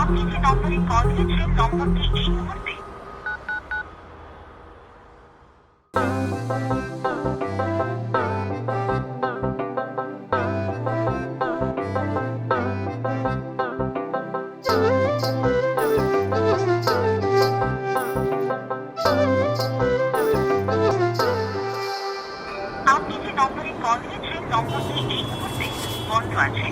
আপনি যে নম্বরে কল দিয়েছেন নম্বরটি এই মুহূর্তে আপনি যে নম্বরে কল দিয়েছেন নম্বরটি এই মুহূর্তে বন্ধ আছে।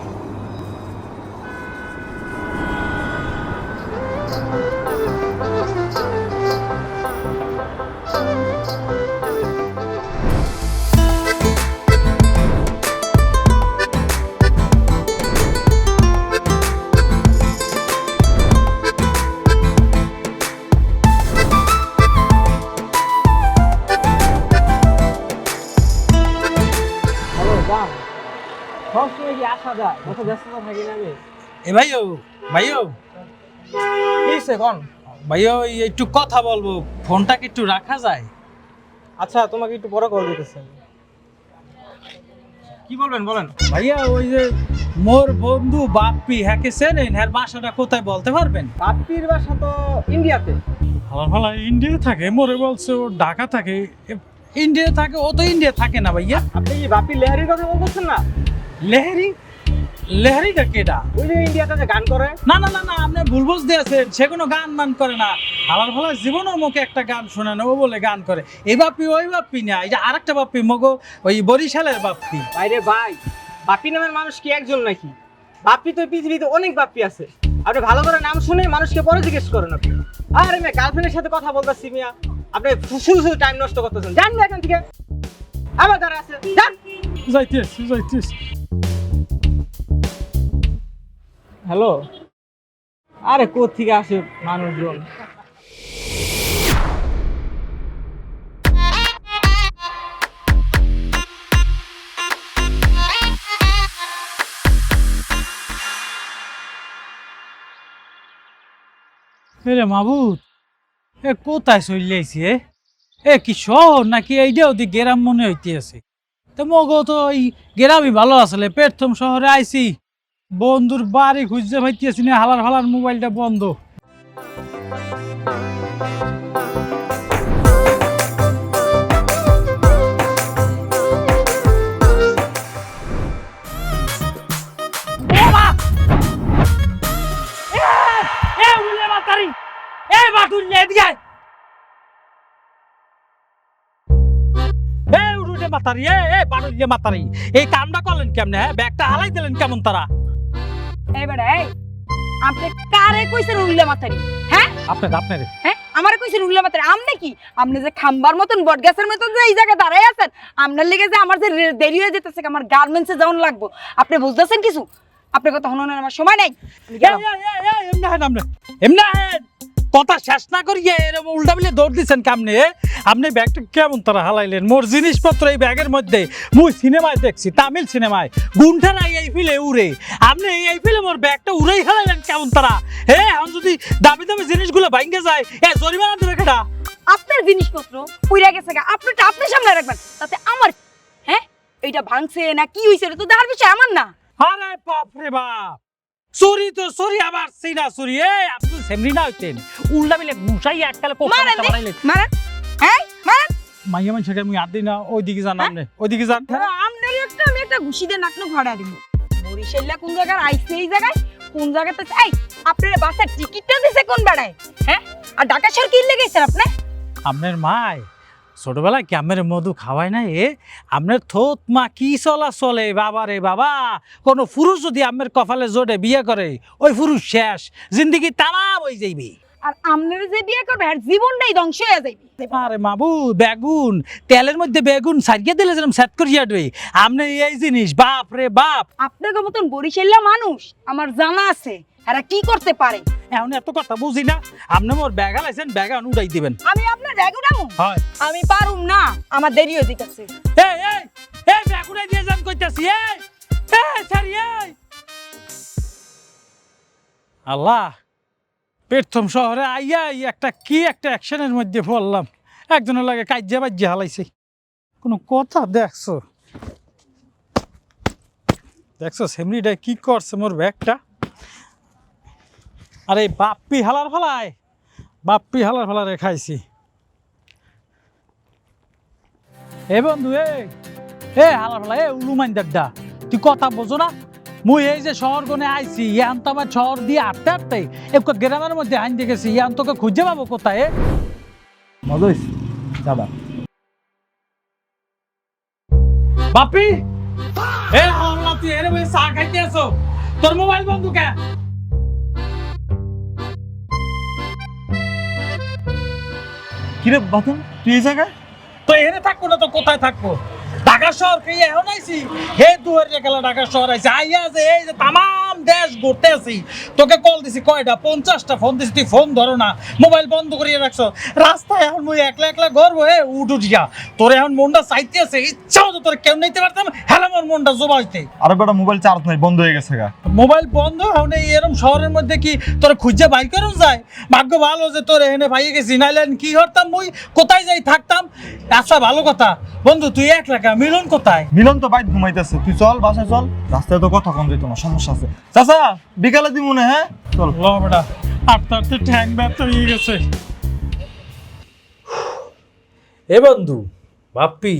হ্যালো জান, সবসময় কি আসা যায়? কত ব্যস্ততা থাকি না আমি। এ ভাইও ভাইও কি হইছে কোন? ভাইও একটু কথা বলবো, ফোনটা কি একটু রাখা যায়? আচ্ছা, তোমাকে একটু পরে কল দিতেছি। কি বলবেন বলেন। ভাইয়া ওই যে মোর বন্ধু বাপ্পি হ্যাকে চেনেন, হ্যার বাসাটা কোথায় বলতে পারবেন? বাপ্পির বাসা তো ইন্ডিয়াতে। ভালো ভালো ইন্ডিয়া থাকে, মোরে বলছে ও ঢাকা থাকে। ইন্ডিয়া থাকে? ও তো ইন্ডিয়া থাকে না ভাইয়া। আপনি কি বাপ্পি লেহারির কথা বলতেছেন না? লেহারি? লেহারিটা কেডা? ওই যে ইন্ডিয়াতে যে গান করে। না না না না, আপনি ভুল বুঝতে আছেন, সে কোনো গান মান করে না। আমার ভালো জীবনের মুখে একটা গান শোনানো, ও বলে গান করে। এই বাপ্পি ওই বাপ্পি না, এই যে আরেকটা বাপ্পি মগো, ওই বরিশালের বাপ্পি। বাইরে ভাই, বাপ্পি নামের মানুষ কি একজন নাকি? বাপ্পি তো পৃথিবীতে অনেক বাপ্পি আছে। আপনি ভালো করে নাম শুনে মানুষকে পরে জিজ্ঞেস করেন আপনি। আরে মেয়ে, গার্লফ্রেন্ডের সাথে কথা বলতেছি মিয়া, আপনি শুধু শুধু টাইম নষ্ট করতেছেন। জান না এখান থেকে, আমার দ্বারা আছে, যান। যাইতেছি। হ্যালো, আরে কোথা থেকে আসে মানুষজন? এরে মাবুদ, এ কোথায় চলে আইছি? এ কি শহর নাকি এইটা ওদিক গ্রাম মনে হইতে আছে? তো মগো তো ওই গ্রামই ভালো আসলে, প্রথম শহরে আইছি, বন্ধুর বাড়ি খুঁজতে পাইতেছি না, হালার হালার মোবাইলটা বন্ধ। এই কামটা করলেন কেমনে? হ্যাঁ, ব্যাগটা হালাই দিলেন কেমন তারা? এবারে এই আপনি কারে কইছেন উল্লে মাথারি? হ্যাঁ আপনার হ্যাঁ আমারে কইছেন উল্লে মাথারি? আমনে কি আপনি যে খাম্বার মতন বটগাছের মতন যে এই জায়গায় দাঁড়ায় আছেন, আপনার লেগে যে আমার যে দেরি হয়ে যেতেছে, আমার গার্মেন্টসে যাওয়ান লাগবো, আপনি বুঝতেছেন কিছু? আপনার কথা শুনানোর আমার সময় নাই। আমি গেলাম। এমনি কথা শেষ না করিয়ে এরকম উল্টা বিলে দৌড় দিচ্ছেন কামনে। আপনি ব্যাগটা কেমন তারা হালাইলেন? মোর জিনিসপত্র এই ব্যাগের মধ্যে। মুই সিনেমায় দেখছি, তামিল সিনেমায়, গুন্ঠারা এই ফিলে উড়ে, আপনি এই ফিলে মোর ব্যাগটা উড়েই হালাইলেন কেমন তারা? হ্যাঁ, এখন যদি দামি দামি জিনিসগুলো ভাঙ্গে যায়, এ জরিমানা দেবে কেটা? আপনার জিনিসপত্র পুইরা গেছে গা, আপনারটা আপনি সামনে রাখবেন, তাতে আমার হ্যাঁ এইটা ভাঙছে না কি হইছে এটা তো দেখার বিষয় আমার না। আরে বাপ রে বাপ, চুরি তো চুরি, আবার সিনা চুরি। আপনি সেমরি না হইতেন, উল্টা বিলে ঘুষাই এককালে মারেন মারেন, হ্যাঁ মারেন। মাইয়া মানুষকে আমি আর দিই না, ওইদিকে যান আপনি, ওইদিকে যান। আমনের একটা আমি একটা ঘুষি দিয়ে নাকনো ঘোড়া দিব। বরিশাল্লা কোন জায়গায় আইছে এই জায়গায়, কোন জায়গাতে এই আপনার বাসের টিকিটটা দিছে কোন বেড়ায়? হ্যাঁ, আর ঢাকা শহর কি লেগেছেন আপনি? আপনার মায় ছোটবেলায় কি আপনার মধু খাওয়ায় না? আপনার থোত মা কি চলা চলে বাবা রে বাবা। কোনো পুরুষ যদি আপনার কপালে জোটে বিয়ে করে, ওই পুরুষ শেষ, জিন্দিগি তামাম হয়ে যাইবে। আর আমনের যে বিয়ে করবে আর জীবনটাই ধ্বংস হয়ে যাইবে। আরে মাবু, বেগুন তেলের মধ্যে বেগুন সারিয়ে দিলে যেরকম সেট করিয়া দেবে, আপনি এই জিনিস বাপ রে বাপ। আপনাদের মতন বরিশাল্লা মানুষ আমার জানা আছে, এরা কি করতে পারে। এখন এত কথা বুঝি না, আপনি মোর ব্যাগ আলাইছেন, ব্যাগ এখন উড়াই দিবেন। আমি আপনার ব্যাগ উঠামু? হয়। আমি পারুম না, আমার দেরি হয়ে যাচ্ছে। এই এই এই ব্যাগ উড়াই দিয়ে যান কইতাছি। এই সারি এই। আল্লাহ, প্রথম শহরে আইয়া একটা অ্যাকশনের মধ্যে পড়লাম, একজনের লাগে কাজ্যা বাজ্যা হালাইছে। কোনো কথা দেখছো সেমনিটা কি করছে মোর ব্যাগটা? আরে বাপ্পি হালার ফালায়, বাপ্পি হালার ফালারে খাইছি। এ বন্ধু এ হালার ফালা, এ উলুমাইন দাড্ডা, তুই কথা বোঝো না? মুই এই যে শহর গনে আইছি, ইয়ান তো আমার শহর দিয়ে আটতে আটতে একটু গ্রামের মধ্যে আইন দেখেছি, ইয়ান তোকে খুঁজে পাবো কোথায়? মজা হয়েছে যাবা। বাপ্পি এ হাল্লা, তুই এরে ভাই চা খাইতে আসো, তোর মোবাইল বন্ধ কে? কিরে বাতন তুই এই জায়গায়? তো এনে থাকবো না তো কোথায় থাকবো? ঢাকা শহর কে এখন আইছি, হে দুয়ারে গেলা ঢাকা শহর আইছি, আইয়া যে এই যে তামাম দেশ ঘুরতে আছি, তোকে কল দিছি কয়টা 50টা ফোন দিছি, তুই ফোন ধরো না, মোবাইল বন্ধ করিয়ে রাখছো। রাস্তায় এখন মুই একলা একলা ঘুরবো, উঠ উঠিয়া তোর এখন মনটা চাইতে আছে, ইচ্ছাও তো তোর কেউ নিতে পারতাম, হেলা মোর মনটা জোবা হইতে। আরে বেটা মোবাইল চার্জ নাই, বন্ধ হয়ে গেছে গা। মোবাইল বন্ধ এখন এরকম শহরের মধ্যে কি তোর খুঁজে বাইর করেও যায়? ভাগ্য ভালো যে তোর এখানে ভাইয়ে গেছি, নাইলে কি করতাম মুই, কোথায় যাই থাকতাম? আচ্ছা ভালো কথা বন্ধু, তুই একলা কা, মিলন কোথায়? মিলন তো বাইক ঘুমাইতেছে, তুই চল বাসায় চল, রাস্তায় তো কথা কম যেত না, সমস্যা আছে। চাচা বিকালে দিব না, হ্যাঁ চল। ল বেটা, আটতে আটতে ঠ্যাং ব্যথা হয়ে গেছে। এ বন্ধু বাপ্পি,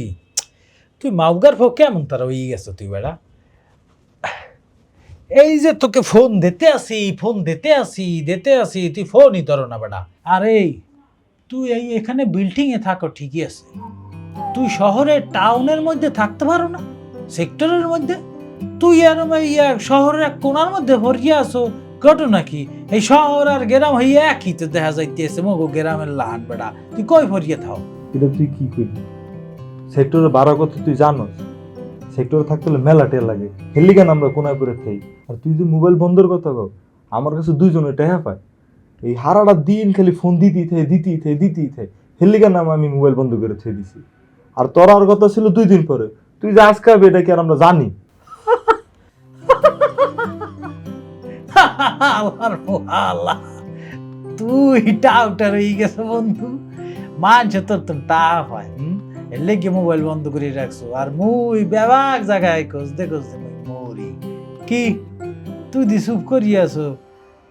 তুই মাউগার ফো কেমন তারা হয়ে গেছে তুই বেড়া? এই যে তোকে ফোন দিতে আসি তুই ফোনই ধরো না বেটা। আরে তুই এই এখানে বিল্ডিং এ থাকো ঠিকই আছে, তুই শহরে টাউনের মধ্যে থাকতে পারো না, সেক্টরের মধ্যে? তুই আর শহরের এক কোনার মধ্যে ভরিয়ে আসো, ঘটনা কি? এই শহর আর গ্রাম হইয়া একই তো দেখা যাইতেছে, মগো গ্রামের লাহান বেড়া, তুই কই ভরিয়ে থাও? এটা তুই কি করবি? সেক্টরে বাড়া কথা তুই জানোস, সেক্টরে থাকতে হলে মেলা টের লাগে, হেলিগান আমরা কোনায় করে খাই। আর তুই যে মোবাইল বন্ধের কথা কও, আমার কাছে দুইজনে টেহা পায়, এই হারাটা দিন খালি ফোন দিতেই থাকে, হেলিগান নামে আমি মোবাইল বন্ধ করে ছেড়ে দিছি। আর তোর আর কথা ছিল 2 দিন পরে, তুই যে আজকে হবে এটা কি আর আমরা জানি? আল্লাহ, তুই টাউটার হয়ে গেছে বন্ধু, মানছ তোর তো টাফ হয়, এর লেগে মোবাইল বন্ধ করে রাখছো, আর মুই ব্যাপক জায়গায় খুঁজতে মরি। কি তুই দি চুপ করিয়াছো,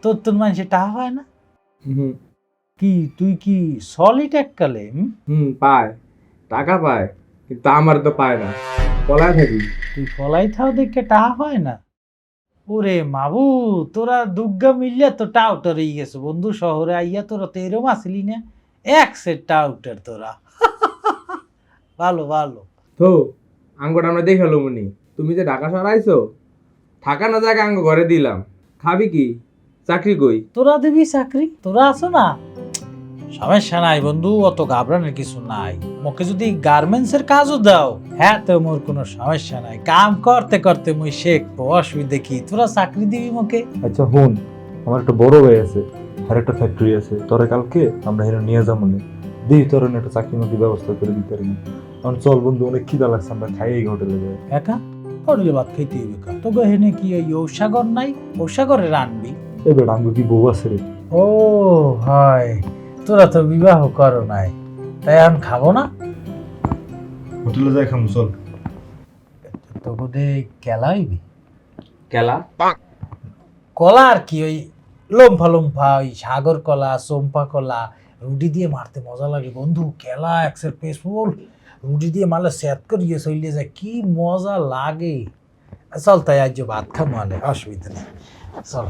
তোর মানুষে টাফ হয় না? কি তুই কি সলিড এককালে? পায়, টাকা পায়, কিন্তু আমার তো পায় না, পলায় থাকি। তুই ফলাই থাও দেখে টাহা হয় না? ওরে মাবু, তোরা দুর্গা মিলিয়া তো টাউটার হয়ে গেছে বন্ধু, শহরে আইয়া তোরা তো এরম আসলি না, এক সেট টাউটার তোরা। ভালো ভালো তো আঙ্গটা আমরা দেখে হলো মনি, তুমি যে ঢাকা শহর আইছো, থাকা না জায়গা আঙ্গ ঘরে দিলাম, খাবি কি? চাকরি কই? তোরা দিবি চাকরি, তোরা আছো না, সমস্যা নাই বন্ধু, অত ঘাবড়ানোর কিছু নাই। মোকে যদি গার্মেন্টস এর কাজও দাও, হ্যাঁ তো মোর কোনো সমস্যা নাই, কাম করতে করতে মুই শিখবো, অসুবিধা কি? তোরা চাকরি দিবি মোকে? আচ্ছা হুন, আমার একটা বড় ভাই আছে, আর একটা ফ্যাক্টরি আছে, তোরা কালকে আমরা হেন নিয়ে যাবো না, দিই তোর একটা চাকরি মাকরি ব্যবস্থা করে দিতে পারি। কারণ চল বন্ধু, অনেক খিদা লাগছে, আমরা খাই এই হোটেলে যাই। একা হোটেলে ভাত খাইতে হইবে কা? তোকে হেনে কি ওই ঔষাগর নাই, ঔষাগরে রানবি? এবার আঙ্গু কি বউ আছে রে? ও হয়, তোরা তো বিবাহ করো নাই, তাই এখন খাবো না? হোটেলে যাই খাবো চল। তো বোধে কেলা হইবি? কেলা? কলা আর কি, ওই লম্ফা লম্ফা ওই সাগর কলা, চম্পা কলা, রুটি দিয়ে মারতে মজা লাগে বন্ধু। কেলা একসের পেসফুল রুটি দিয়ে মারলে সেট করিয়ে চলিয়ে যায়, কি মজা লাগে। চল তাই আজ ভাত খাবো, মানে অসুবিধা নেই, চল।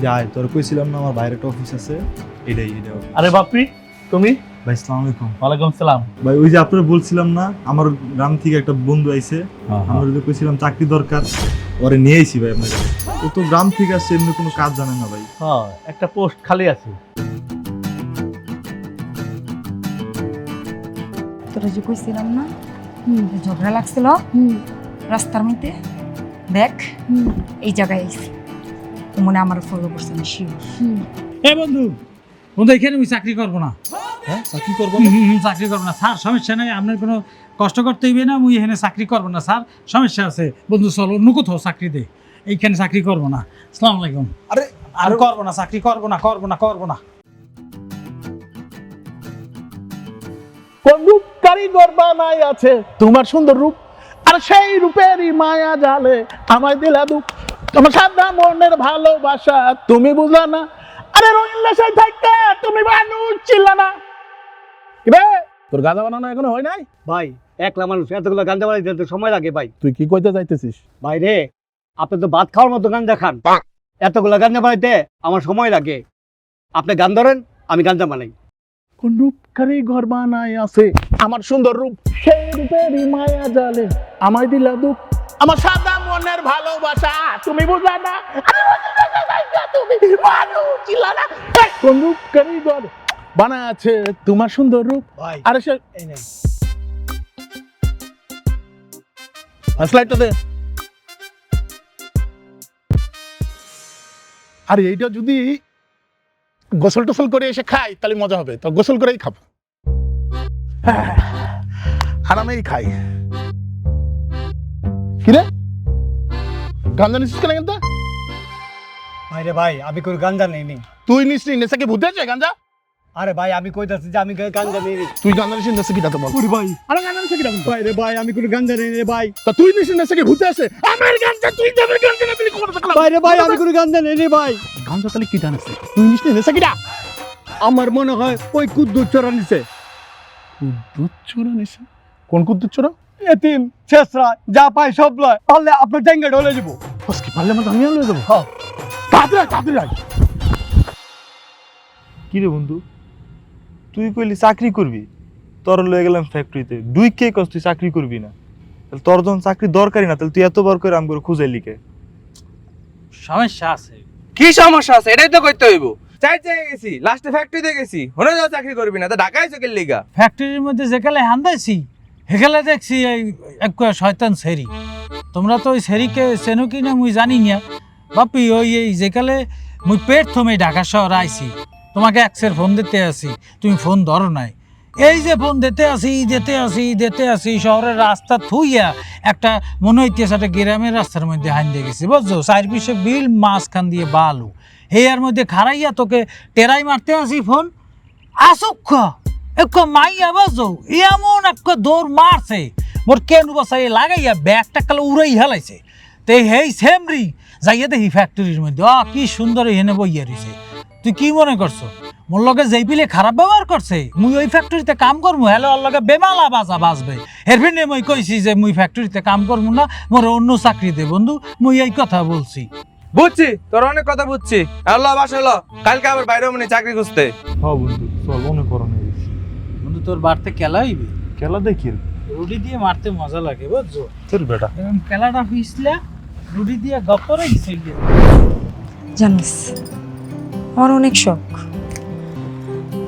যাই, তোর কইছিলাম না আমার বাইরে একটা অফিস আছে, এটাই। আরে বাপ্পি, তুমি? ভাই আসসালামু আলাইকুম। ওয়ালাইকুম সালাম। ভাই ওই যে আপনারা বলছিলাম না, আমার গ্রাম থেকে একটা বন্ধু আইছে, আমরা যে কইছিলাম চাকরি দরকার, ওরে নিয়ে আইছি ভাই আপনার কাছে। ও তো গ্রাম থেকে আসছে, এমনি কোনো কাজ জানে না ভাই। হ্যাঁ, একটা পোস্ট খালি আছে। তোরা যে কইছিলাম না ঝগড়া লাগছিল রাস্তার মধ্যে, দেখ এই জায়গায় আইছি, মনে আমার ফলো করছে না শিওর। এ বন্ধু, বন্ধু এখানে আমি চাকরি করবো না। হ্যাঁ চাকরি করবো? চাকরি করবো না স্যার, সমস্যা নাই, আপনার কোনো কষ্ট করতে হইবে না, মুই এখানে চাকরি করবো না স্যার, সমস্যা আছে। বন্ধু চলো অন্য কোথাও চাকরি দে, এইখানে চাকরি করবো না। আসসালামু আলাইকুম। আরে আর করবো না চাকরি, করবো না। কোন রূপ কারিগর বানাই আছে তোমার সুন্দর রূপ, আর সেই রূপেরই মায়া জালে আমায় দিলা দুঃখ। তোমার সাদা মনের ভালোবাসা তুমি বুঝলা না, আরে রঙিন নেশায় থাকতে তুমি মানুষ ছিলা না। কিরে তোর গাঁজা বানানো এখনো হয় নাই? ভাই একলা মানুষ এতগুলো গাঞ্জা বানাইতে তো সময় লাগে ভাই। তুই কি কইতে চাইতেছিস? ভাই রে, আপনি তো ভাত খাওয়ার মতো গাঞ্জা খান, এতগুলো গাঞ্জা বানাইতে আমার সময় লাগে। আপনি গান ধরেন, আমি গাঞ্জা বানাই। কোন রূপ কারিগর বানাই আছে আমার সুন্দর রূপ, সেই রূপেরই মায়া জালে আমায় দিলা দুঃখ। আমার সাদা মনের ভালোবাসা তুমি বুঝলা না, আরে রঙিন নেশায় থাকতে তুমি মানুষ ছিলা না। কোন রূপ কারিগর বানাই আছে তোমার সুন্দর রূপ, ভাই আরে সে এই নেন। স্লাইডটা দে। আর এইটা যদি গোসল টোসল করে এসে খাই তাহলে মজা হবে, তো গোসল করেই খাবো, আরামেই খাই। কিরে গাঞ্জা নিছিস কেন কিন্তু? ভাই রে ভাই, আমি কোনো গাঞ্জা নেই নি। তুই নিশ্চয়ই নেশা কি ভূতে আছে গাঞ্জা? আরে ভাই আমি কইতাছি যে আমি গাঞ্জা নেই নি। তুই গাঞ্জা নিছিস নেশা কি দাঁতে বল? ওরে ভাই, আরে গাঞ্জা নিছিস কি দাঁতে? ভাই রে ভাই, আমি কোনো গাঞ্জা নেই রে ভাই। তো তুই নিশ্চয়ই নেশা কি ভূতে আছে? আমার গাঞ্জা তুই দেবে গাঞ্জা না তুই কোন থাকলা? ভাই রে ভাই, আমি কোনো গাঞ্জা নেই রে ভাই। গাঞ্জা তাহলে কি জানিস? তুই নিশ্চয়ই নেশা কি দা? আমার মনে হয় ওই কুদ্দুর চোরা নিছে। কুদ্দুর চোরা নিছে? কোন কুদ্দুর চোরা? এতিম ছেসরা যা পায় সব লয়, পারলে আপনার জায়গা ঢলে যাবো। আজকে পারলে মানে আমি লয়ে যাবো। হ্যাঁ তাড়াতাড়ি আয়। কি রে বন্ধু, তুই কইলি চাকরি করবি, তোর লয়ে গেলাম ফ্যাক্টরিতে, দুই কে কস তুই চাকরি করবি না? তাহলে তোর যখন চাকরি দরকারই না, তাহলে তুই এতবার করে আম করে খুঁজে লিখে। সমস্যা আছে। কি সমস্যা আছে এটাই তো করতে হইব। চাই গেছি, লাস্টে ফ্যাক্টরিতে গেছি, হনে যাও চাকরি করবি না, তা ঢাকায় চকের লিগা। ফ্যাক্টরির মধ্যে যেকালে হান্দাইছি হেকালে দেখছি এই এক শয়তান সেরি। তোমরা তো ওই সেরিকে চেনো কি না মুই জানি না বাপি। ওই এই যেকালে মুই পেট থমে ঢাকা শহর আইছি, তোমাকে একসের ফোন দিতে আসি, তুমি ফোন ধরো নাই। এই যে ফোন দিতে আসি শহরের রাস্তা থুইয়া একটা মনে হইতেছে একটা গ্রামের রাস্তার মধ্যে হান দিয়ে গেছি, বুঝছো? চার পিসে বিল, মাঝখান দিয়ে বালু, হেয়ার মধ্যে খারাইয়া তোকে টেরাই মারতে আসি ফোন। আসুক এক মাইয়া বাজো এমন এক দৌড় মারছে, মোর কেনু বসাই লাগাইয়া ব্যাগটা কালে উড়াই হেলাইছে। তো হেই সেমরি যাইয়া দেখি ফ্যাক্টরির মধ্যে কি সুন্দর হেনে বইয়া রয়েছে। তুই কি মনে করছো মোর লগে যেই পিলে খারাপ ব্যবহার করছে মুই ওই ফ্যাক্টরিতে কাম করবো? হ্যালো ওর লগে বেমালা বাজা বাজবে। এর ফিনে মুই কইছি যে মুই ফ্যাক্টরিতে কাম করবো না, মোর অন্য চাকরি দে বন্ধু, মুই এই কথা বলছি। বুঝছি, তোর অনেক কথা বুঝছি। আল্লাহ বাসালো, কালকে আবার বাইরে মানে চাকরি খুঁজতে। হ্যাঁ বন্ধু, চল অনেক গরম হয়ে গেছি। বন্ধু তোর বাড়তে কেলা হইবে, খেলা দেখি রুটি দিয়ে মারতে মজা লাগে বুঝছো? তোর বেটা এরকম খেলাটা পিছলে রুটি দিয়ে গপরে গেছে। জানিস আমার অনেক শখ,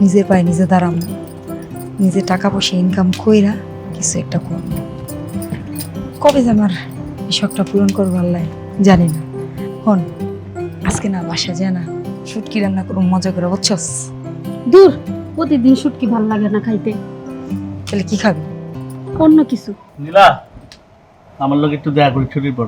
নিজের পায়ে নিজে দাঁড়ানো, নিজে টাকা পয়সা ইনকাম কইরা কিছু একটা করব। কবে যে আমার এই শখটা পূরণ করবো আল্লাহ জানি না। হন আজকে না বাসা যায় না, শুটকি রান্না করবো মজা করে, বুঝছস? দূর, প্রতিদিন শুটকি ভাল লাগে না খাইতে। তাহলে কি খাবি? অন্য কিছু। নীলা আমার লোক একটু দেখা করি ছুটির পর,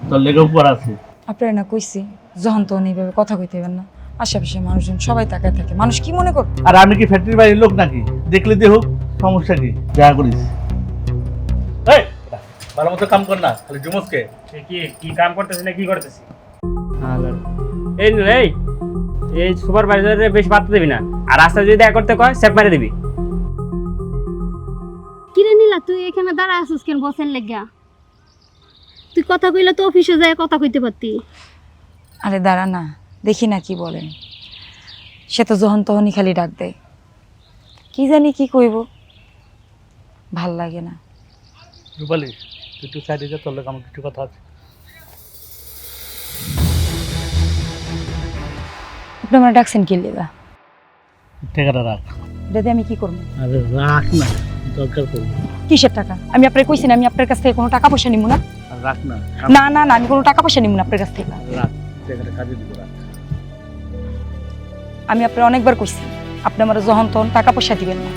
তোর লেগে উপর আছে। আপনারা না কইছি যখন তখন এইভাবে কথা কইতে পারেন না, আশেপাশে মানুষজন সবাই তাকায় থাকে, মানুষ কি মনে করবে? আর আমি কি ফ্যাক্টরির বাইরের লোক নাকি? দেখলে দেহ সমস্যা কি? দেখা করিস। এই ভালো মতো কাম কর না, খালি জুমসকে। কি কাম করতেছি না কি করতেছি? এই এই এই সুপারভাইজারে বেশি পাত্তা দিবি না, আর রাস্তা যদি দেখা করতে কয় সেপ মারে দিবি। কিরে নীলা, তুই এখানে দাঁড়া আসিস কেন বসেন লেগা? তুই কথা কইলে তো অফিসে যায় কথা কইতে পারতি। আরে দাঁড়া না, দেখি না কি বলেন। সে তো যখন তখনই খালি ডাক দেয়, কি জানি কি কইব, ভাল লাগে না। রূপালী তুই একটু সাইডে যা, তোর লোক আমার কিছু কথা আছে। আপনি আমার ডাকছেন কি লেগা? টাকাটা রাখ। এটাতে আমি কি করবো? আরে রাখ না, দরকার পড়বে। কিসের টাকা? আমি আপনার কইছি না আমি আপনার কাছ থেকে কোনো টাকা পয়সা নিব না। রাখ না। না না না, আমি কোনো টাকা পয়সা নিব না আপনার কাছ থেকে। রাখ, টাকাটা কাজে দিব। রাখ। আমি আপনার অনেকবার কইছি আপনি আমার যখন তখন টাকা পয়সা দিবেন না,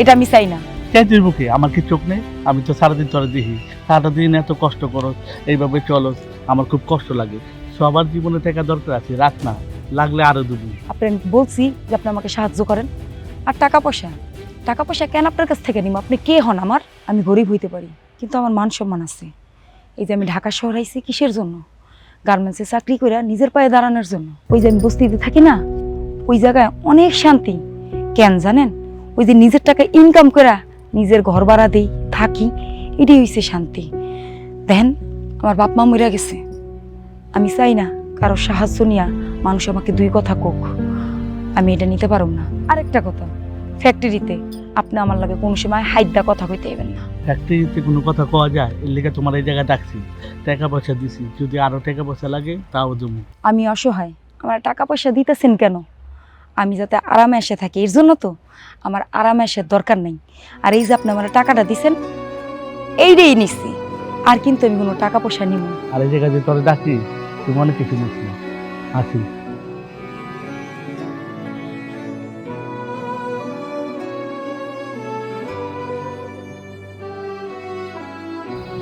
এটা আমি চাই না। কে দির বুকে আমার কি চোখ নেই? আমি তো সারাদিন তোরা দেখি, সারাদিন এত কষ্ট করো, এইভাবে চলো, আমার খুব কষ্ট লাগে। সবার জীবনে টাকা দরকার আছে, রাখ না, লাগলে আরো দেবো। আপনি আমি বলছি যে আপনি আমাকে সাহায্য করেন, আর টাকা পয়সা টাকা পয়সা কেন আপনার কাছ থেকে নিব? আপনি কে হন আমার? আমি গরিব হইতে পারি, কিন্তু আমার মান সম্মান আছে। এই যে আমি ঢাকা শহর আইছি কিসের জন্য? গার্মেন্টসে চাকরি করে নিজের পায়ে দাঁড়ানোর জন্য। ওই যে আমি বস্তিতে থাকি না, ওই জায়গায় অনেক শান্তি। কেন জানেন? ওই যে নিজের টাকা ইনকাম করে নিজের ঘর ভাড়া দিই, থাকি, এটাই হইছে শান্তি। দেখেন, আমার বাপ মা মরে গেছে, আমি চাই না কারো সাহায্য নিয়া মানুষ আমাকে দুই কথা কোক, আমি এটা নিতে পারব না। আরেকটা কথা, ফ্যাক্টরিতে আপনি আমার লাগে কোনো সময় হাইদা কথা কইতে হইবেন না। ফ্যাক্টরিতে কোনো কথা কওয়া যায়? এর লেগে তোমার এই জায়গায় ডাকছি, টাকা পয়সা দিছি, যদি আরো টাকা পয়সা লাগে তাও জমু। আমি অসহায়, আমার টাকা পয়সা দিতেছেন কেন? আমি যাতে আরামে এসে থাকি, এর জন্য তো। আমার আরামে এসে দরকার নেই। আর এই যে আপনি আমার টাকাটা দিছেন, এইটাই নিচ্ছি, আর কিন্তু আমি কোনো টাকা পয়সা নিব না। আর এই জায়গায় যে তোরে ডাকি, তুমি অনেক কিছু নিচ্ছি, আসি।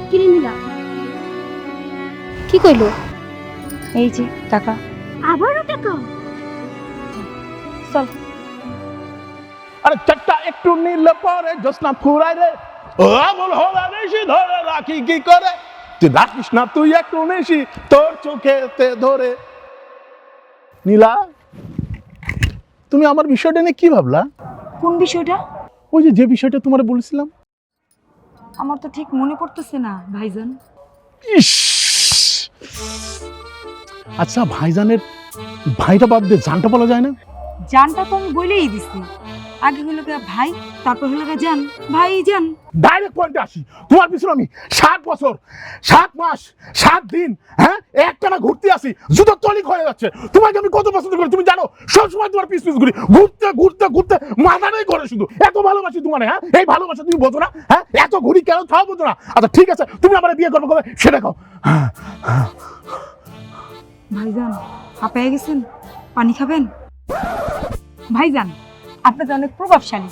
কিনে নিলাম। কি কইলো? এই যে টাকা। আবারও টাকা? চল। আরে চারটা একটু নিলে পরে জোসনা ফুরাই রে, ও আমল হলা রেশি ধরে রাখি কি করে, তুই রাখিস না তুই একটু নেশি তোর চোখেতে ধরে। নীলা, তুমি আমার বিষয়টা নিয়ে কি ভাবলা? কোন বিষয়টা? ওই যে বিষয়টা তোমার বলেছিলাম। আমার তো ঠিক মনে পড়তেছে না ভাইজান। ইস, আচ্ছা ভাইজানের ভাইটা বাদ দিয়ে জানটা বলা যায় না? জানটা তো আমি বলেই দিছি, আগে হলো গিয়া ভাই, তারপর হলো গিয়া জান, ভাই জান। ডাইরেক্ট পয়েন্টে আসি, তোমার পিছনে আমি 7 বছর 7 মাস 7 দিন হ্যাঁ একটানা ঘুরতে আসি, জুতো তলিক হয়ে যাচ্ছে। তোমাকে আমি কত পছন্দ করি তুমি জানো? সবসময় তোমার পিছ ঘুরি, ঘুরতে ঘুরতে ঘুরতে মাথাটাই করে শুধু। এত ভালোবাসি তোমার, হ্যাঁ এই ভালোবাসা তুমি বোঝো না? হ্যাঁ এত ঘুরি কেন তাও বোঝো না? আচ্ছা ঠিক আছে, তুমি আমার বিয়ে করবে কবে সেটা কও। ভাইজান হাঁপায়ে গেছেন, পানি খাবেন? ভাইজান আপনি তো অনেক প্রভাবশালী,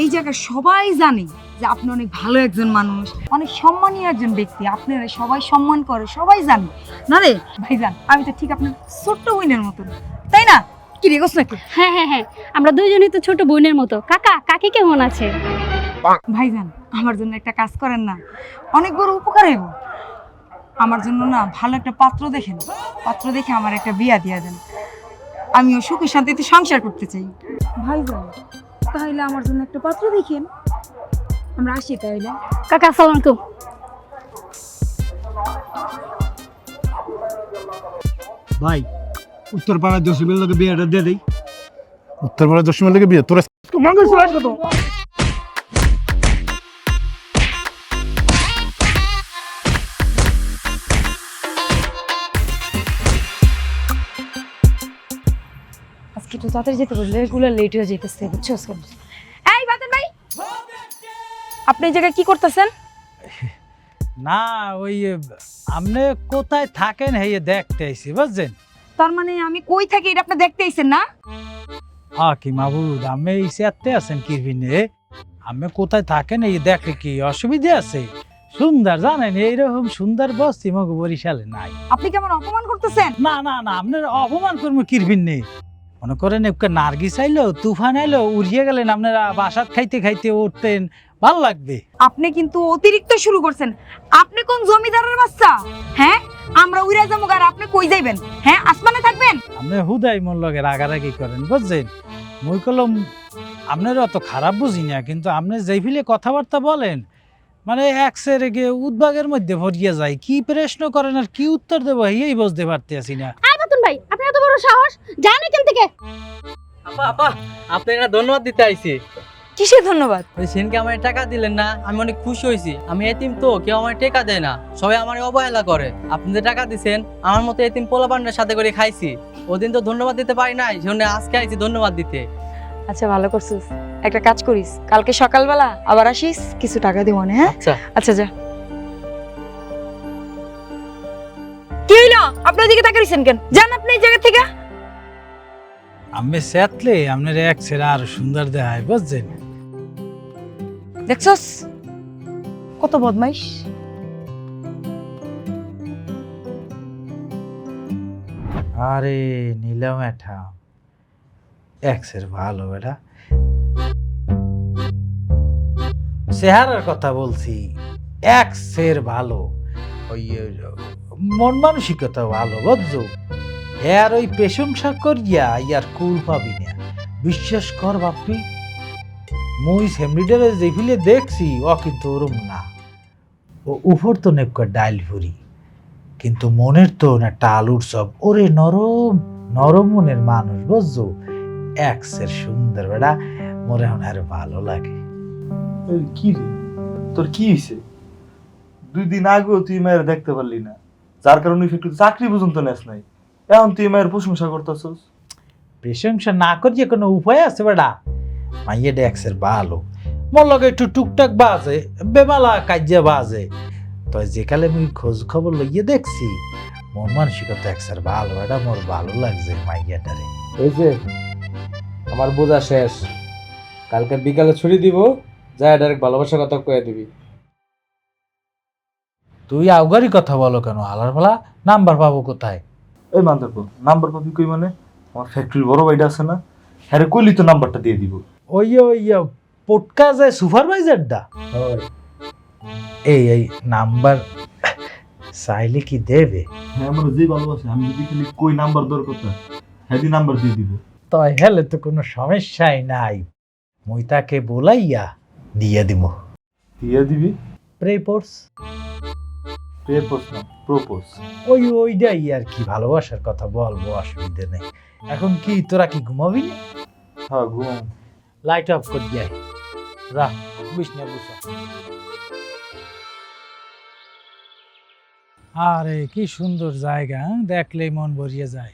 এই জায়গায় সবাই জানে যে আপনি অনেক ভালো একজন মানুষ, অনেক সম্মানীয় একজন ব্যক্তি, আপনারা সবাই সম্মান করে, সবাই জানে না রে ভাইজান? আমি তো ঠিক আপনার ছোট্ট বোনের মতন, তাই না? কি রে গোস নাকি? হ্যাঁ হ্যাঁ হ্যাঁ, আমরা দুইজনই তো ছোট বোনের মতো। কাকা কাকি কেমন আছে? ভাইজান আমার জন্য একটা কাজ করেন না, অনেক বড় উপকার হইব। আমার জন্য না ভালো একটা পাত্র দেখেন, পাত্র দেখে আমার একটা বিয়া দিয়া দেন, আমিও সুখে শান্তিতে সংসার করতে চাই। ভাইজান তাহলে আমার জন্য একটা পাত্র দেখেন, আমরা আসি তাহলে। কাকা আসসালামু আলাইকুম। ভাই, উত্তরপাড়ার জসিমের লোকে বিয়েটা দিয়ে দেই। উত্তরপাড়া জসিমের লেগে বিয়ে তোরা মঙ্গল সুরাজ কত? আজকে একটু তাড়াতাড়ি যেতে বললে, রেগুলার লেট হয়ে যেতেছে, বুঝছো? এই বাদন ভাই, আপনি এই জায়গায় কি করতেছেন? না ওই আপনি কোথায় থাকেন হেয়ে দেখতে আইছি বুঝছেন। তার মানে আমি কই থাকি এটা আপনি দেখতে আইছেন না? কি মাবুদ, আমি এই সেতে আছেন কিরবিনে, আমি কোথায় থাকেন এই দেখে কি অসুবিধা আছে? সুন্দর জানেন, এইরকম সুন্দর বস্তি মগ বরিশালে নাই। আপনি কি আমার অপমান করতেছেন? না না না, আপনার অপমান করবো কিরবিনে। মনে করেন একটা নার্গিস আইলো, তুফান আইলো, উড়িয়ে গেলেন, আপনারা বাসাত খাইতে খাইতে উঠতেন, ভাল লাগবে। আপনি কিন্তু অতিরিক্ত শুরু করছেন। আপনি কোন জমিদারের বাচ্চা? হ্যাঁ আমরা উইরা যাবো, আর আপনি কই যাইবেন? হ্যাঁ আসমানে থাকবেন? আপনি হুদাই মন লগে রাগারাগি করেন বুঝছেন। মই কলম আপনার অত খারাপ বুঝি না, কিন্তু আপনি যেই ফিলে কথাবার্তা বলেন মানে একসে রেগে উদ্বাগের মধ্যে ভরিয়ে যায়। কি প্রশ্ন করেন আর কি উত্তর দেবো এই বুঝতে পারতেছি না। আই বাতুন ভাই, আপনি এত বড় সাহস, জানেন এখান থেকে? আপা আপা, আপনাকে ধন্যবাদ দিতে আইছি। কিসের ধন্যবাদ? ওই সেনকে আমার টাকা দিলেন না, আমি অনেক খুশি হয়েছি। আমি এতিম তো, কেউ আমার টাকা দেয় না, সবাই আমার অবহেলা করে। আপনি যে টাকা দিছেন, আমার মতো এতিম পোলাপানের সাথে করে খাইছি। ওদিন তো ধন্যবাদ দিতে পারি নাই, সেজন্য আজকে আইছি ধন্যবাদ দিতে। আচ্ছা ভালো করছিস, একটা কাজ করিস, কালকে সকালবেলা আবার আসিস, কিছু টাকা দিব না। হ্যাঁ আচ্ছা আচ্ছা যা। কি হইলো? আপনি ওইদিকে তাকাইছেন কেন? যান আপনি এই জায়গা থেকে। আমি সেতলে আপনার এক ছেড়া আর সুন্দর দেখায় বুঝছেন। দেখছস কত বদমাইশ। আরে নিলাম এটা এক্সের ভালো এটা। চেহারার কথা বলছি, এক্সের ভালো, ওই মন মানসিকতা ভালো, বুঝছো? আর ওই প্রশংসা করিয়া ইয়ার কুল পাবি না। বিশ্বাস কর বাপি, মুই সেমরিডারে যে ফিলে দেখছি ও কিন্তু ওরম না। ও উপর তো নেক ডাইল ভরি, কিন্তু মনের তো না টালুর সব। ওরে নরম নরম মনের মানুষ, বুঝছো? এক্সের সুন্দর বেড়া, মোরে এখন আর ভালো লাগে। এই কি রে, তোর কি হয়েছে? 2 দিন আগেও তুই মায়ের দেখতে পারলি না, যার কারণে তুই চাকরি পর্যন্ত নেস নাই। এখন তুই মায়ের প্রশংসা করতেছস। প্রশংসা না করিয়ে কোনো উপায় আছে বেড়া? মাইয়ে এক্সের ভালো, মোর লগে একটু টুকটাক বাজে, বেমালা কাজিয়া বাজে, তো যেকালে আমি খোঁজ খবর লইয়ে দেখছি মন মানসিকতা এক্সের ভালো বেড়া। মোর ভালো লাগছে মাইয়াটারে। হয়েছে, আমার বোঝা শেষ। কালকে বিকালে ছুটি দিব, যায় ডাইরেক্ট ভালোবাসার কথা কয়ে দিবি। তুই আউগারি কথা বলো কেন? আলার বেলা নাম্বার পাবো কোথায়? এই মানতাম নাম্বার পাবি কই মানে? আমার ফ্যাক্টরির বড় ভাইটা আছে না, হ্যাঁ কইলি তো নাম্বারটা দিয়ে দিব। ওই পটকা যায় সুপারভাইজারটা। এই নাম্বার চাইলে কি দেবে? হ্যাঁ আমার যে ভালোবাসে, আমি যদি খালি কই নাম্বার দরকার হ্যাঁ নাম্বার দিয়ে দিব। তাই হেলে তো কোনো সমস্যাই নাই, মুই তাকে বলাইয়া দিয়ে দিব। দিয়ে দিবি? প্রেপোর্স প্রেপোজ না, প্রপোজ। ওইটাই আর কি, ভালোবাসার কথা বলবো, অসুবিধা নেই। এখন কি তোরা কি ঘুমাবি না? হ্যাঁ ঘুম। লাইট অফ করে দিয়ে রাখ, বিছনা গুছা। আরে কি সুন্দর জায়গা, দেখলেই মন ভরিয়ে যায়।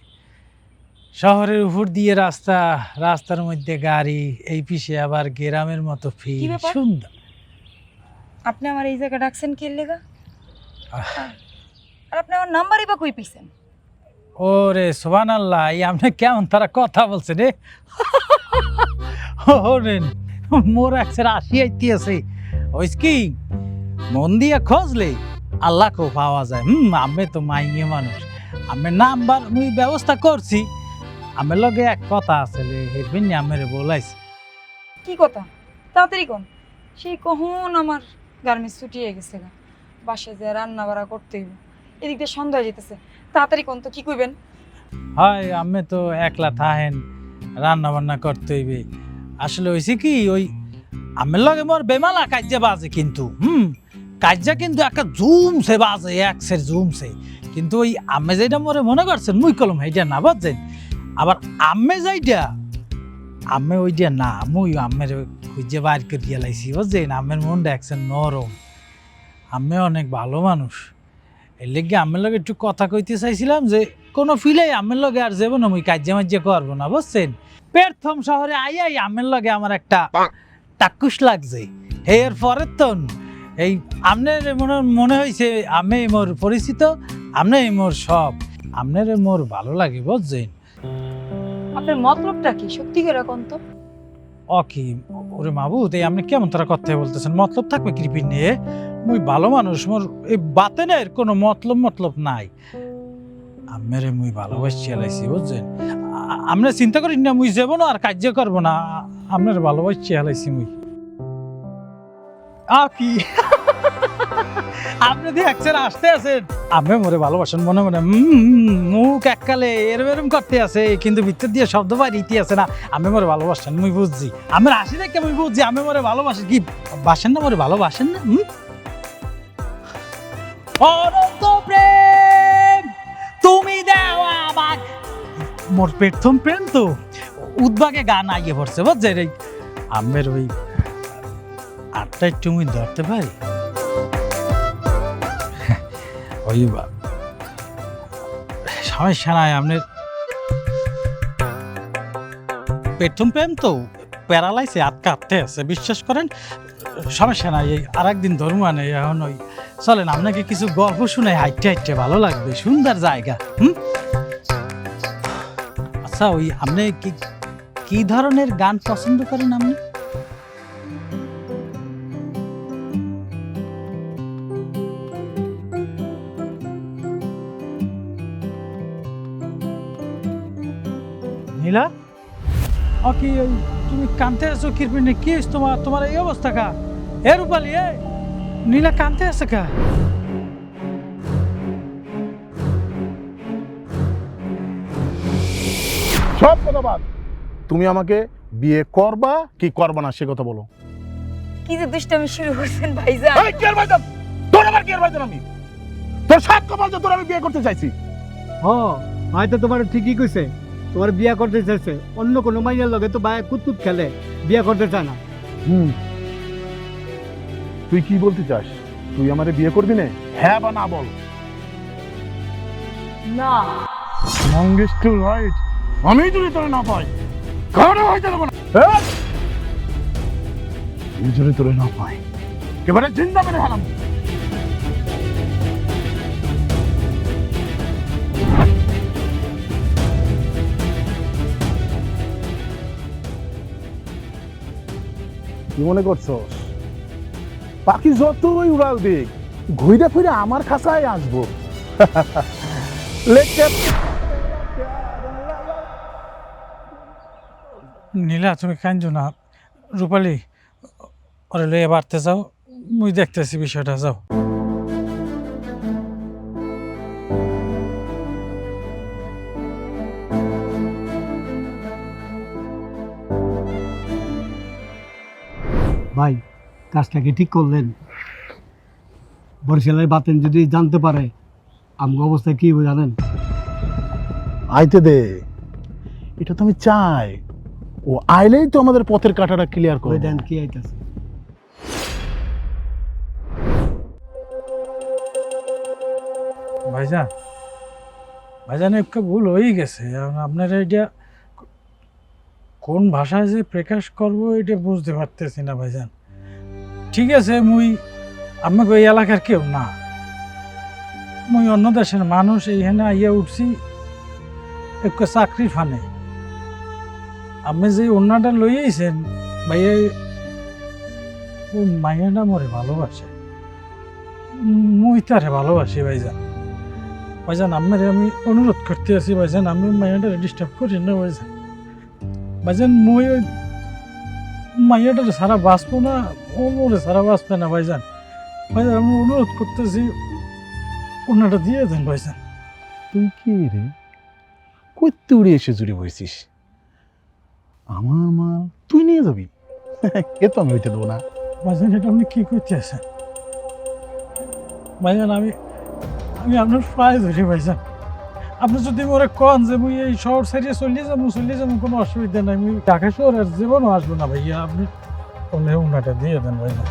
শহরের উপর দিয়ে রাস্তা, রাস্তার মধ্যে গাড়ি, এই পিছে আবার গ্রামের মতো কি ফিল, ব্যাপার? সুন্দর। আপনি আমার এই জায়গা ডাকছেন কি লেগা? আর আপনি আমার নাম্বারই বা কই পাইছেন? ওরে সুবহানাল্লাহ, এই আপনি কেমন তারা কথা বলছে রে। ওরে মোর একসের আসি আইতেছে, ওই কি মন দিয়ে খোঁজলে আল্লাহকেও পাওয়া যায়। আমি তো মাইয়ে মানুষ, আমি নাম্বার মুই ব্যবস্থা করছি। আমার লগে এক কথা আছে, হেরবিন আমার বলাইছে। কি কথা? তাড়াতাড়ি কোন। সেই কখন আমার গার্মেন্টস ছুটি হয়ে গেছে গা, বাসায় যে রান্না বাড়া করতে হইব, এদিক দিয়ে সন্ধ্যা হয়ে যেতেছে। তাড়াতাড়ি কোন তো, কি কইবেন? হয় আমি তো একলা থাহেন, রান্না বান্না করতে হইবে। আসলে হয়েছে কি, ওই আমার লগে মোর বেমালা কাজ্যা বাজে, কিন্তু কাজ্যা কিন্তু একটা জুমছে বাজে, একসের জুমছে। কিন্তু ওই আমি যেটা মোরে মনে করছেন মুই কলম এইটা না, বুঝছেন? আবার আমি যাইটা আমি ওইটা না, মুই আমের খুঁজে বাইর করে দিয়ে লাইছি, বুঝছেন? আমের মনটা একসের নরম, আমি অনেক ভালো মানুষ। এর লেগে আমের লগে একটু কথা কইতে চাইছিলাম যে কোনো ফিলেই আমের লগে আর যাবো না, মুই কাজ্যা মাজ্যা করবো না, বুঝছেন? প্রথম শহরে আইয়াই আমের লগে আমার একটা টাকুস লাগছে। এর পরের তো এই আপনার মনে হয়েছে আমি মোর পরিচিত, আপনি মোর সব, আপনার মোর ভালো লাগে, বুঝছেন? আপনার মতলবটা কি সত্যি করে কোন তো? কি ওরে মাবুদ, এই আপনি কেমন তারা কথা বলতেছেন? মতলব থাকবে কৃপিন নিয়ে, মুই ভালো মানুষ, মোর এই বাতেনের কোনো মতলব নাই। আমেরে মুই ভালোবাসি লাইছি, বুঝছেন? আমরা চিন্তা করি না মুই যাবো না আর কার্য করবো না, আপনার ভালোবাসি লাইছি মুই। কি আপনি দেখছেন আসতে আছেন, আপনি মোরে ভালোবাসেন মনে মনে, মুখ এককালে এরম করতে আছে, কিন্তু ভিতর দিয়ে শব্দ বাড়িতে আছে না। আমি মোরে ভালোবাসেন, মুই বুঝছি। আমার হাসি দেখে মুই বুঝছি আমি মোরে ভালোবাসি। কি বাসেন না মোরে ভালোবাসেন না? অনন্ত প্রেম তুমি দেওয়া আমাক, মোর প্রথম প্রেম তো উদ্বাগে গান আইয়ে পড়ছে, বুঝছেন? এই আমের ওই আটটা একটু মুই ধরতে পারি, ওই সমস্যা নাই। আপনার প্রথম প্রেম তো প্যারালাইসে আটকাতে আছে, বিশ্বাস করেন, সমস্যা নাই। এই আর একদিন ধর্ম নেই এখন। ওই চলেন আপনাকে কিছু গল্প শুনে হাইটে হাইটে ভালো লাগবে, সুন্দর জায়গা। আচ্ছা, ওই আপনি কি ধরনের গান পছন্দ করেন আপনি? নীলা, কি তুমি কানতে আছো? কি হয়েছে তোমার এই অবস্থা? কা এ রূপালী এ নীলা কানতে আছে কা? সব কথা বাদ, তুমি আমাকে বিয়ে করবা কি করবা না সে কথা বলো। কি যে দুষ্টামি শুরু করছেন ভাইজান। এই কি আর ভাইজান, তোর আবার কি আর ভাইজান, আমি তোর সাত কপাল যে তোর আমি বিয়ে করতে চাইছি। হ ভাই তো তোমার ঠিকই কইছে, তোমার বিয়া করতে চাইছে। অন্য কোনো মাইয়ার লগে তো ভাই কুতকুত খেলে, বিয়া করতে চায় না। তুই কি বলতে চাস? তুই আমারে বিয়ে করবি না, হ্যাঁ বা না বল। না লংগেস্ট টু রাইট, আমি যদি তোরে না পাই কারো হইতে দেবো না। আমি যদি তোরে না পাই এবারে জিন্দা মেরে ফেলাম। কি মনে করছস? পাখি যতই উড়াল দিক, ঘুরে ফিরে আমার খাঁচায় আসবো। নীলা তুমি কাঁদছো না। রূপালী ওরে লইয়া বাড়তে যাও, মুই দেখতেছি বিষয়টা, যাও। ভাই কাজটা কি ঠিক করলেন? বরিশালের বাতেন যদি জানতে পারে আমার অবস্থা কি হবে জানেন? আইতে দে, এটা তো আমি চাই। ও আইলেই তো আমাদের পথের কাঁটাটা ক্লিয়ার করে ওই দেন দেন। কি আইতাছে। ভাইজান, ভাইজান একটা ভুল হয়ে গেছে। এখন আপনার এটা কোন ভাষায় যে প্রকাশ করব এটা বুঝতে পারতেছি না ভাইজান। ঠিক আছে, মুই আমাকে ওই এলাকার কেউ না, মুই অন্য দেশের মানুষ। এইখানে আইয়া উঠছি একটু চাকরি ফানে। আপনি যে অন্যটা লইয়েছেন ভাইয়া, ও মাইয়াটা মরে ভালোবাসে, মুই তারে ভালোবাসি ভাইজান। ভাইজান আপনার আমি অনুরোধ করতে আছি ভাইজান, আমি মাইয়াটা ডিস্টার্ব করি না ভাইজান। ভাইজান মুই ওই মাইয়াটা সারা বাঁচবো না, ও মরে সারা বাঁচবে না ভাইজান। ভাইজান আমি অনুরোধ করতেছি ওনাটা দিয়ে দেন ভাইজান। তুই কি রে, কইতে উড়ে এসে জুড়ে বসছিস? আমার মা তুই নিয়ে যাবি? এ তো আমি হইতে দেবো না। ভাইজান এটা আপনি কি করতে আছেন ভাইজান? আমি আপনার প্রায় ধরি ভাইজান। আপনি যদি ওরা কন যে মুই এই শহর সাইডে চলে যাবো কোনো অসুবিধা নাই, আমি ঢাকা শহরের জীবনও আসবো না ভাইয়া। আপনি ওনাটা দিয়ে দেন ভাইজান।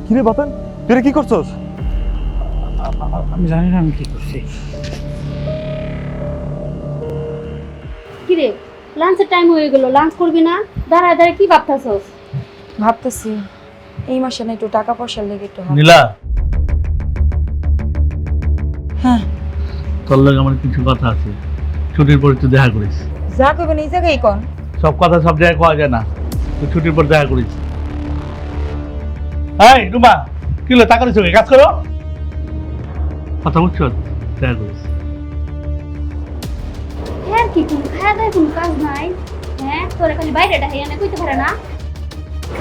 কিরে বাতেন, তুই কি করছস? আমি জানি না আমি কি করছি। কিরে লাঞ্চের টাইম হয়ে গেল, লাঞ্চ করবি না? দাঁড়ায় দাঁড়ায় কি ভাবতাছস? ভাবতেছি এই মাসে না একটু টাকা পয়সা লেগে একটু নীলা, হ্যাঁ তোর লগে আমার কিছু কথা আছে, ছুটির পর একটু দেখা করিস। যা করবেন এই জায়গায় কোন? সব কথা সব জায়গায় কওয়া যায় না, তুই ছুটির পর দেখা করিস। এই রুমা, কি হলো টাকা দিচ্ছ, কাজ করো, কথা বুঝছো? দেখা করিস। হ্যাঁ কি কোনো খায়া দায় কোনো কাজ নাই? হ্যাঁ তোরা খালি বাইরেটা হেয়া না কইতে পারে না?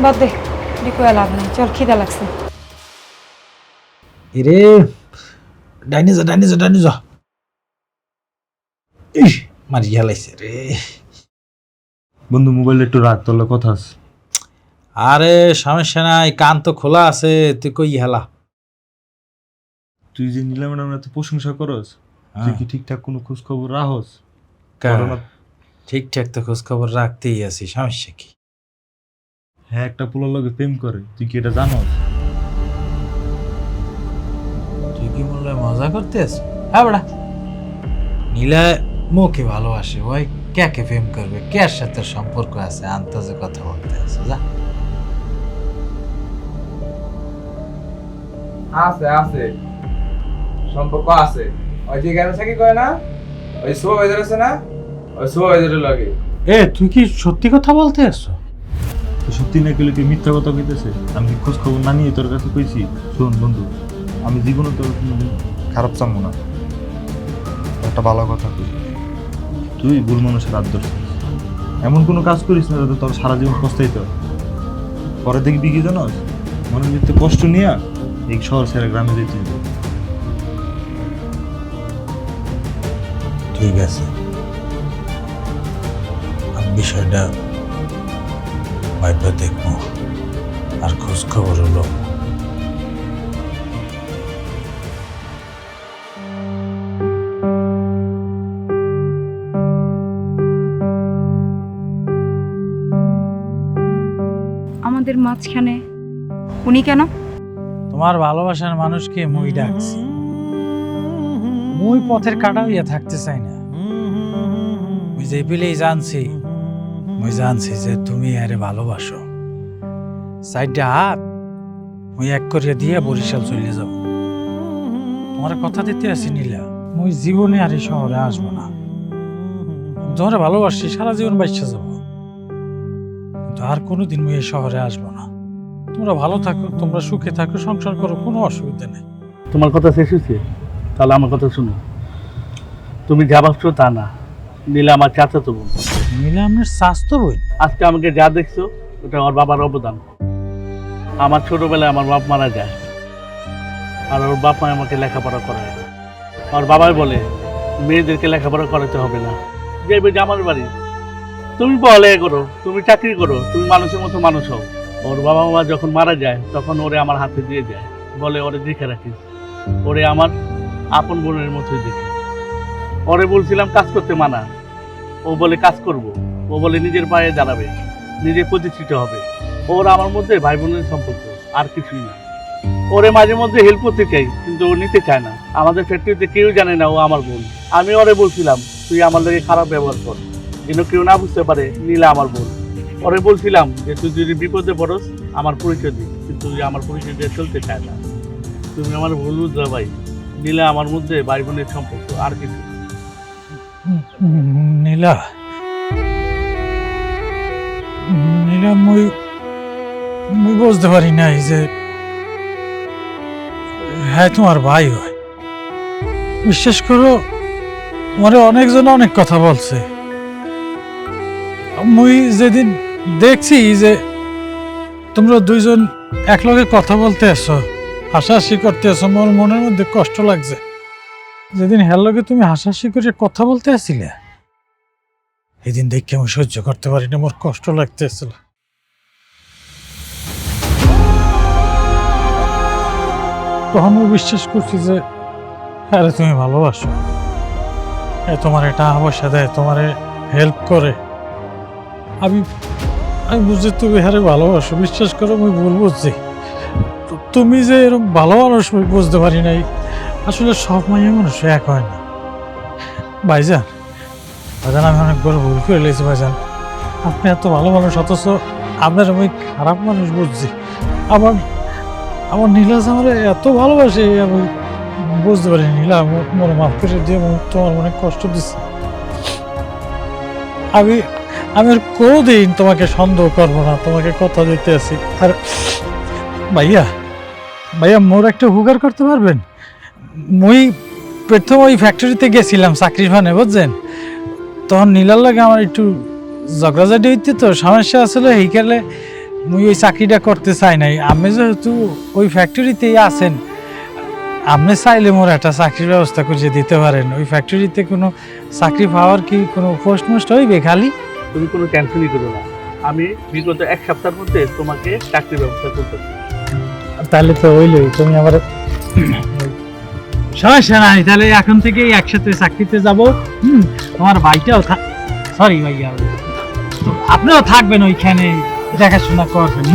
বাদ দে, দেখো লাভ নেই, চল খিদা লাগছে। এরে ডাইনে যা ইস মারি হেলাইছে রে। বন্ধু মোবাইল একটু রাখ, তোর লগে কথা আছে। আরে সমস্যা নাই, কান তো খোলা আছে, তুই কই হেলা। তুই যে নীলা ম্যাডাম এত প্রশংসা করস, তুই কি ঠিকঠাক কোনো খোঁজ খবর রাখস? ঠিকঠাক তো খোঁজ খবর রাখতেই আছি, সমস্যা কি? হ্যাঁ, একটা পোলার লগে প্রেম করে, তুই কি এটা জানস? করতে আছো? হ্যাঁ বেড়া, নীলা মুখে ভালোবাসে, ওই কে প্রেম করবে, কার সাথে সম্পর্ক আছে, আন্তাজে কথা বলতে আছে। যা আছে আছে সম্পর্ক আছে। ওই যে গ্রামে চাকরি করে না, ওই সুপারভাইজার আছে না, ওই সুপারভাইজারের লাগে। এ তুই কি সত্যি কথা বলতে আসছো? তো সত্যি না কেলে কি মিথ্যা কথা কইতেছে? আমি কি খোঁজ খবর না নিয়ে তোর কাছে কইছি? শোন বন্ধু, আমি জীবনে তোর কোনোদিন খারাপ চামবো না। একটা ভালো কথা কই, তুই ভুল মানুষের হাত ধরছিস, এমন কোনো কাজ করিস না যাতে তোর সারা জীবন পস্তাইতে হয়। পরে দেখবি কি জানোস, মনের ভিতরে কষ্ট নিয়ে এই শহর ছেড়ে গ্রামে যেতে হবে। ঠিক আছে, আমি বিষয়টা ভাইবা দেখবো, আর খোঁজ খবর হলো। আমাদের মাঝখানে উনি কেন? তোমার ভালোবাসার মানুষকে মুই ডাকছি, মুই পথের কাটা হইয়া থাকতে চাই না। মুই যে পেলেই জানছি, মুই জানছি যে তুমি আরে ভালোবাসো। সাইডটা হাত মুই এক করিয়া দিয়ে বরিশাল চলে যাব। তোমার কথা দিতে আসি নীলা, মুই জীবনে আর এই শহরে আসবো না। তোমার ভালোবাসি, সারা জীবন বাইসা যাব, কিন্তু আর কোনোদিন মুই এই শহরে আসবো না। তোমরা ভালো থাকো, তোমরা সুখে থাকো, সংসার করো, কোনো অসুবিধা নেই। তোমার কথা শেষ হয়েছে? তাহলে আমার কথা শুনো। তুমি যা ভাবছো তা না, নীলা আমার চাচাতো বোন। নীলা আপনার স্বাস্থ্য বই? আজকে আমাকে যা দেখছো ওটা ওর বাবার অবদান। আমার ছোটবেলায় আমার বাপ মারা যায়, আর ওর বাপ মা আমাকে লেখাপড়া করায়। ওর বাবাই বলে মেয়েদেরকে লেখাপড়া করাতে হবে না, যাইবে যে আমার বাড়ি, তুমি পড়ালেখা করো, তুমি চাকরি করো, তুমি মানুষের মতো মানুষ হও। ওর বাবা মা যখন মারা যায় তখন ওরে আমার হাতে দিয়ে যায়, বলে ওরে দেখে রাখিস, ওরে আমার আপন বোনের মতোই দেখি। ওরে বলছিলাম কাজ করতে মানা, ও বলে কাজ করব, ও বলে নিজের পায়ে দাঁড়াবে, নিজে প্রতিষ্ঠিত হবে। ওর আমার মধ্যে ভাই বোনের সম্পর্ক, আর কিছুই না। ওরে মাঝে মধ্যে হেল্প করতে চাই, কিন্তু ও নিতে চায় না। আমাদের ফ্যাক্টরিতে কেউ জানে না ও আমার বোন। আমি ওরে বলছিলাম তুই আমার লোকে খারাপ ব্যবহার কর, যেন কেউ না বুঝতে পারে নীলা আমার বোন। ওরে বলছিলাম যে তুই যদি বিপদে পড়স আমার পরিচয় দিই, কিন্তু তুই আমার পরিচয় দিয়ে চলতে চায় না। তুমি আমার ভুল বুঝলা ভাই, নীলা আমার মধ্যে ভাই বোনের সম্পর্ক, আর কিছু। নীলা, নীলা, মুই বুঝতে পারি নাই যে হ্যাঁ তোমার ভাই হয়। বিশ্বাস করো, আমার অনেকজন অনেক কথা বলছে। মুই যেদিন দেখছি যে তোমরা দুইজন একলগে কথা বলতে আসো, হাসাহাসি করতে আসো, আমার মনের মধ্যে কষ্ট লাগছে। যেদিন হ্যার লগে তুমি হাসাহাসি করে কথা বলতে আসছিলে, এদিন দেখে আমি সহ্য করতে পারি না, আমার কষ্ট লাগতেছিল। তখন আমি বিশ্বাস করছি যে আরে তুমি ভালোবাসো, তোমার এটা পয়সা দেয়, তোমার হেল্প করে। আমি বুঝছি তুমি হারে ভালোবাসো। বিশ্বাস করো, আমি ভুল বুঝছি। তুমি যে এরকম ভালো মানুষ আমি বুঝতে পারি নাই। আসলে সব মাইয়া মানুষ এক হয় না। ভাইজান, আমি অনেক বড় ভুল করে লেগেছি ভাইজান। আপনি এত ভালো মানুষ, অথচ আপনার আমি খারাপ মানুষ বুঝছি। আমার নীলা আমার এত ভালোবাসে, আমি বুঝতে পারি। নীলা মনে মাফ করে দিয়ে তোমার মনে কষ্ট দিচ্ছে। আমি আর কোনোদিন তোমাকে সন্দেহ করবো না, তোমাকে কথা দিতে আছি। আর ভাইয়া মোর একটা উপকার করতে পারবেন? মুই প্রথম ওই ফ্যাক্টরিতে গেছিলাম চাকরির ভানে, বুঝছেন? তখন নীলার লাগে আমার একটু ঝগড়াঝাটি হইতে, তো সমস্যা আসলে এইখানে মুই ওই চাকরিটা করতে চাই নাই। আপনি যেহেতু ওই ফ্যাক্টরিতেই আছেন, আপনি চাইলে মোর একটা চাকরির ব্যবস্থা করে দিতে পারেন। ওই ফ্যাক্টরিতে কোনো চাকরি পাওয়ার কি কোনো পোস্ট মোস্ট হইবে খালি? তুমি কোনো টেনশনই করো না, আমি বিগত এক সপ্তাহের মধ্যে তোমাকে চাকরির ব্যবস্থা করতেছি। তাহলে তো হইলই, তুমি আমার সমস্যা নাই। তাহলে এখন থেকে একসাথে চাকরিতে যাবো। তোমার ভাইটাও সরি ভাইয়া, আপনিও থাকবেন ওইখানে, দেখাশোনা করবেন।